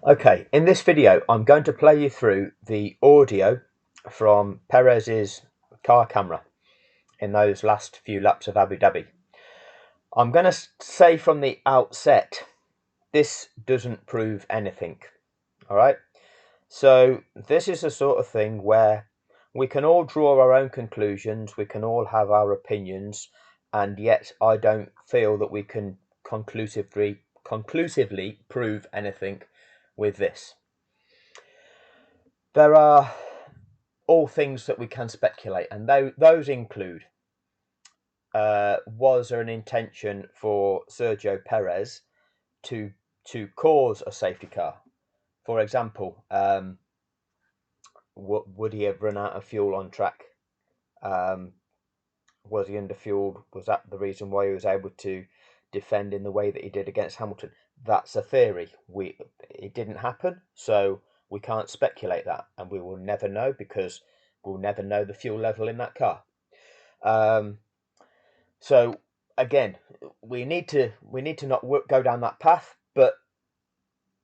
Okay, in this video, I'm going to play you through the audio from Perez's car camera in those last few laps of Abu Dhabi. I'm going to say from the outset, this doesn't prove anything. All right. So this is the sort of thing where we can all draw our own conclusions, we can all have our opinions, and yet I don't feel that we can conclusively prove anything with this. There are all things that we can speculate, and those include was there an intention for Sergio Perez to cause a safety car? For example, would he have run out of fuel on track? Was he underfueled? Was that the reason why he was able to defend in the way that he did against Hamilton? That's a theory. It didn't happen, so we can't speculate that, and we will never know because we'll never know the fuel level in that car. So again, we need to not go down that path, but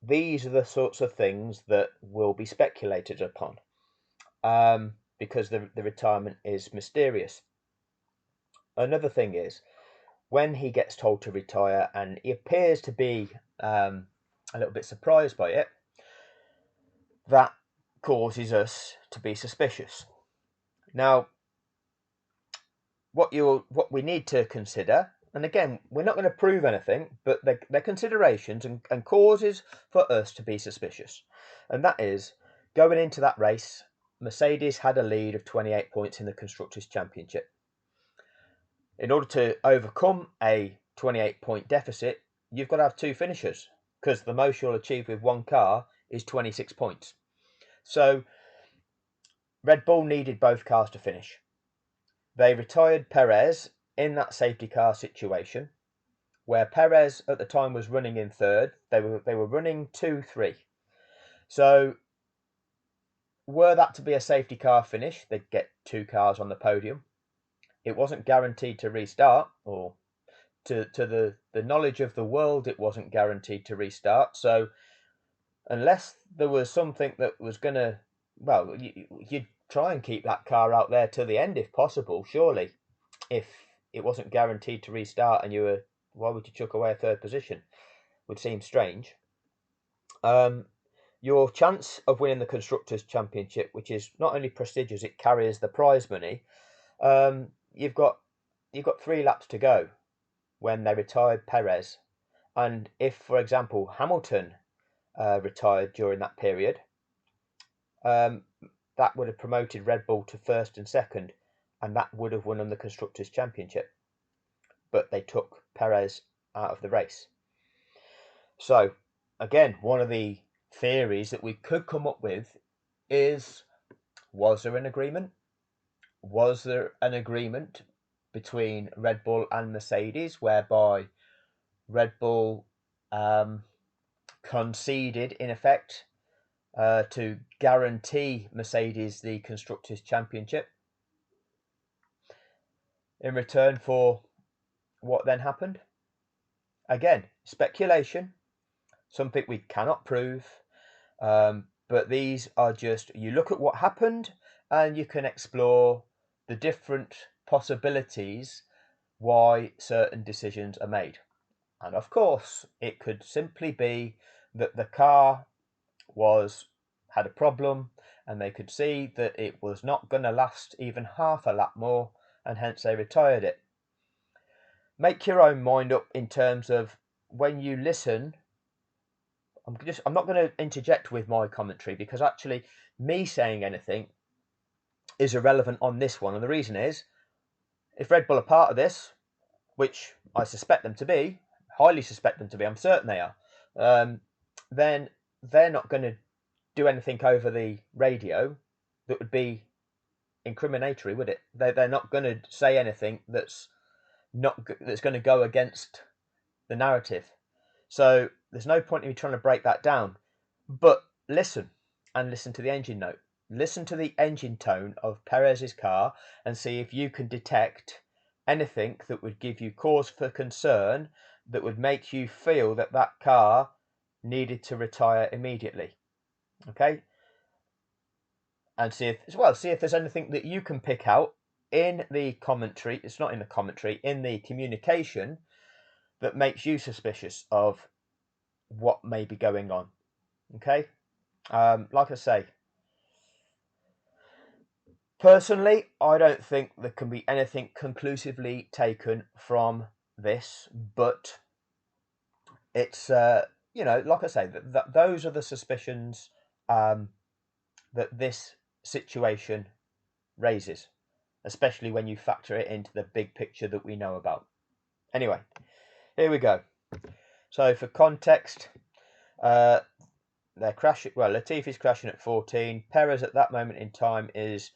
these are the sorts of things that will be speculated upon, because the retirement is mysterious. Another thing is, when he gets told to retire, and he appears to be a little bit surprised by it, that causes us to be suspicious. Now, what we need to consider, and again, we're not going to prove anything, but they're considerations and causes for us to be suspicious. And that is, going into that race, Mercedes had a lead of 28 points in the Constructors' Championship. In order to overcome a 28-point deficit, you've got to have two finishers, because the most you'll achieve with one car is 26 points. So Red Bull needed both cars to finish. They retired Perez in that safety car situation, where Perez at the time was running in third. They were running 2-3. So were that to be a safety car finish, they'd get two cars on the podium. It wasn't guaranteed to restart, or to the knowledge of the world, it wasn't guaranteed to restart. So unless there was something that was going to, well, you'd try and keep that car out there to the end if possible, surely. If it wasn't guaranteed to restart, and why would you chuck away a third position? Would seem strange. Your chance of winning the Constructors' Championship, which is not only prestigious, it carries the prize money. You've got 3 laps to go when they retired Perez, and if, for example, Hamilton retired during that period, that would have promoted Red Bull to first and second, and that would have won them the Constructors' Championship. But they took Perez out of the race. So, again, one of the theories that we could come up with is, was there an agreement? Was there an agreement between Red Bull and Mercedes whereby Red Bull conceded, in effect, to guarantee Mercedes the Constructors' Championship in return for what then happened? Again, speculation, something we cannot prove, but these are just, you look at what happened and you can explore the different possibilities why certain decisions are made. And of course, it could simply be that the car had a problem, and they could see that it was not going to last even half a lap more, and hence they retired it. Make your own mind up in terms of, when you listen, I'm not going to interject with my commentary, because actually me saying anything is irrelevant on this one. And the reason is, if Red Bull are part of this, which I suspect them to be, highly suspect them to be, I'm certain they are, then they're not going to do anything over the radio that would be incriminatory, would it? They're not going to say anything that's going to go against the narrative. So there's no point in me trying to break that down. But listen to the engine note. Listen to the engine tone of Perez's car and see if you can detect anything that would give you cause for concern, that would make you feel that that car needed to retire immediately. Okay, and see if there's anything that you can pick out in the commentary. It's not in the commentary, in the communication that makes you suspicious of what may be going on. Okay, like I say, personally, I don't think there can be anything conclusively taken from this, but it's like I say, those are the suspicions that this situation raises, especially when you factor it into the big picture that we know about. Anyway, here we go. So for context, they're crashing. Well, Latifi's crashing at 14. Perez at that moment in time is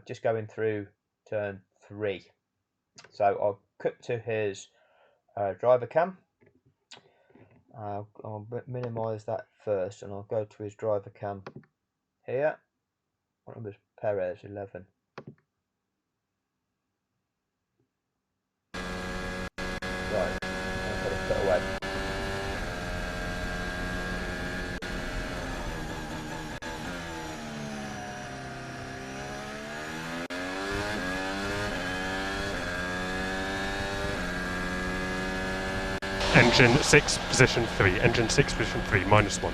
just going through turn 3. So I'll cut to his driver cam. I'll minimise that first, and I'll go to his driver cam here. What number is Perez? 11. Right, I've got to cut away. Engine 6, position 3. Engine 6, position 3, -1.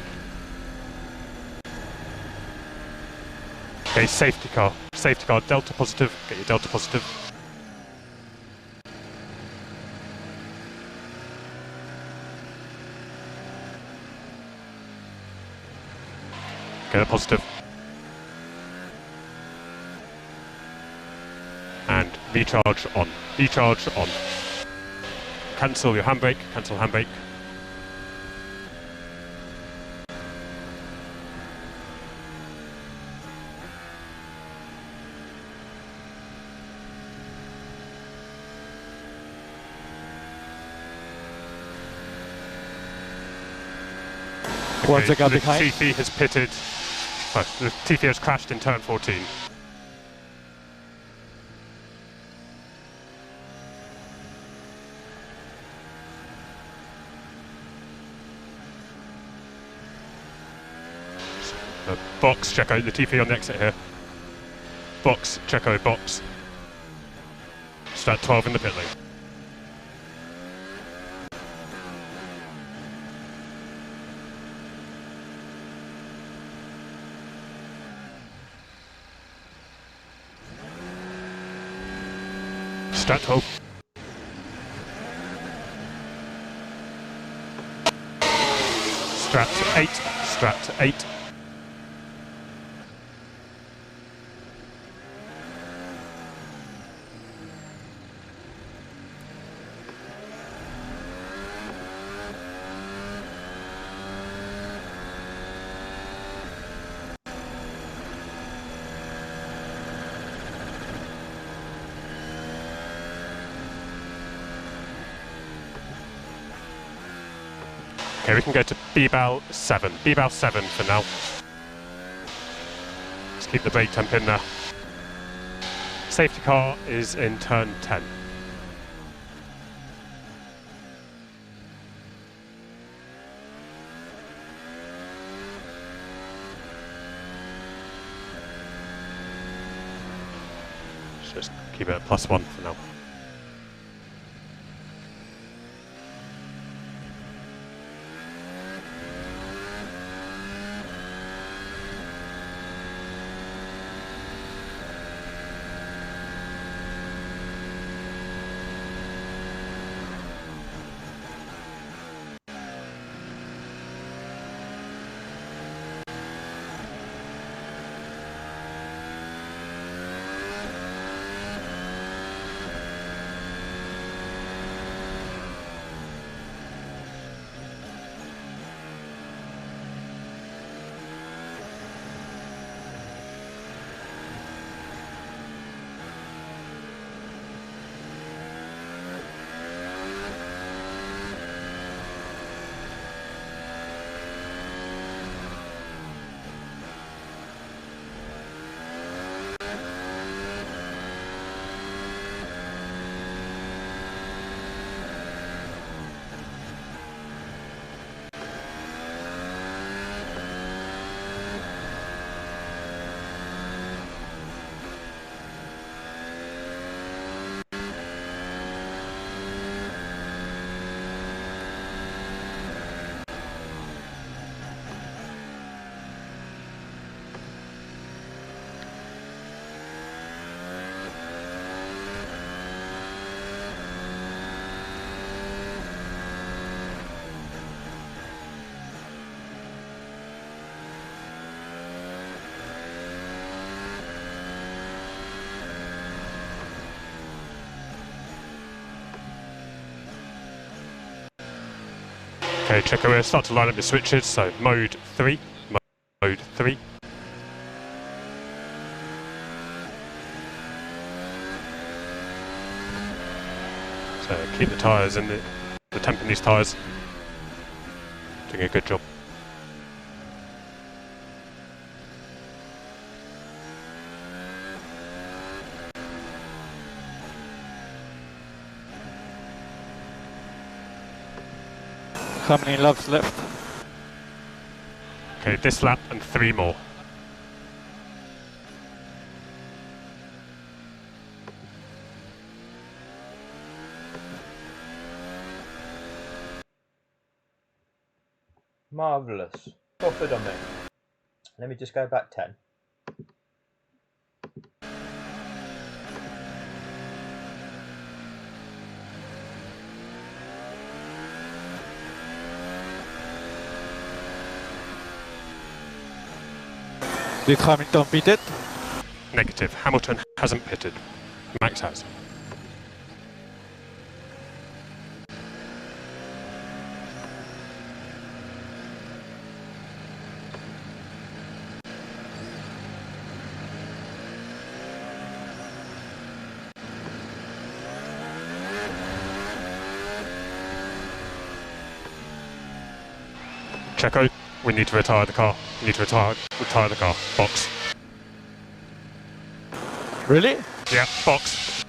Okay, safety car. Safety car, delta positive. Get your delta positive. Get a positive. And recharge on. Recharge on. Cancel your handbrake. Cancel handbrake. Once again, the behind. TP has pitted. Oh, the TP has crashed in turn 14. Box, check out the TP on the exit here. Box, check out box. Start 12 in the pit lane. Strat 12. Strat 8. Strat 8. Okay, we can go to B-Bal 7. B-Bal 7 for now. Let's keep the brake temp in there. Safety car is in turn 10. Let's just keep it at +1 for now. Okay, Checo, we'll start to line up the switches. So mode 3, mode 3. So keep the tyres in the temp in these tyres. Doing a good job. How many laps left? Okay, this lap and 3 more. Marvellous. Buffered on me. Let me just go back 10. Did Hamilton beat it? Negative. Hamilton hasn't pitted. Max has. Checo, we need to retire the car. We need to retire the car. Box. Really? Yeah, box.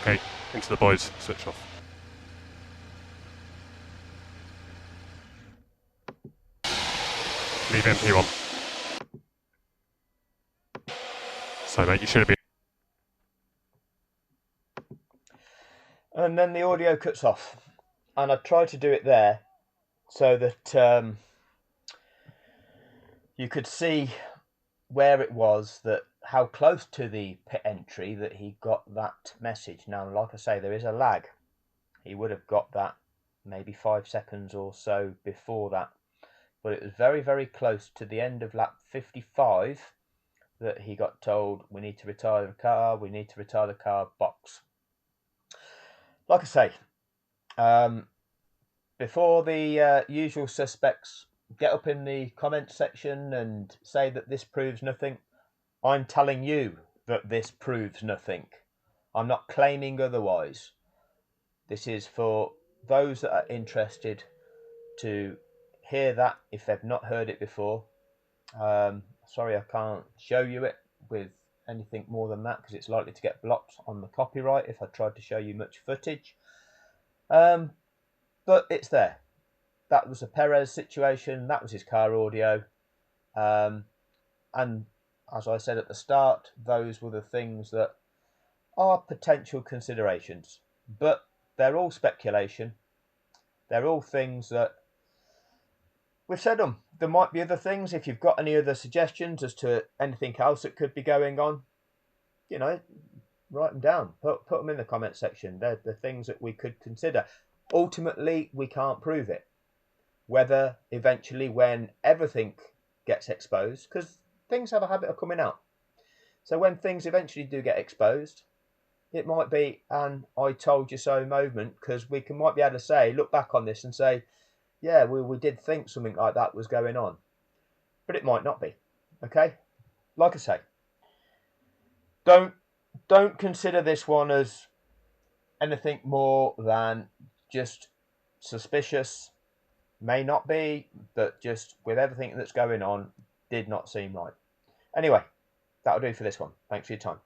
Okay, into the boys. Switch off. Leave MP1. So mate, you should have been. And then the audio cuts off. And I tried to do it there so that you could see where it was, that how close to the pit entry that he got that message. Now, like I say, there is a lag. He would have got that maybe 5 seconds or so before that. But it was very, very close to the end of lap 55 that he got told, we need to retire the car, we need to retire the car, box. Like I say, before the usual suspects get up in the comments section and say that this proves nothing, I'm telling you that this proves nothing. I'm not claiming otherwise. This is for those that are interested to hear that if they've not heard it before. Sorry, I can't show you it with anything more than that because it's likely to get blocked on the copyright if I tried to show you much footage. But it's there. That was a Perez situation. That was his car audio. And as I said at the start, those were the things that are potential considerations. But they're all speculation. They're all things that we've said them. There might be other things. If you've got any other suggestions as to anything else that could be going on, write them down. Put them in the comment section. They're the things that we could consider. Ultimately, we can't prove it. Whether eventually, when everything gets exposed, because things have a habit of coming out. So when things eventually do get exposed, it might be an I told you so moment, because we might be able to say, look back on this and say, yeah, we did think something like that was going on. But it might not be. Okay? Like I say, don't consider this one as anything more than just suspicious. May not be, but just with everything that's going on, did not seem right. Anyway, that'll do for this one. Thanks for your time.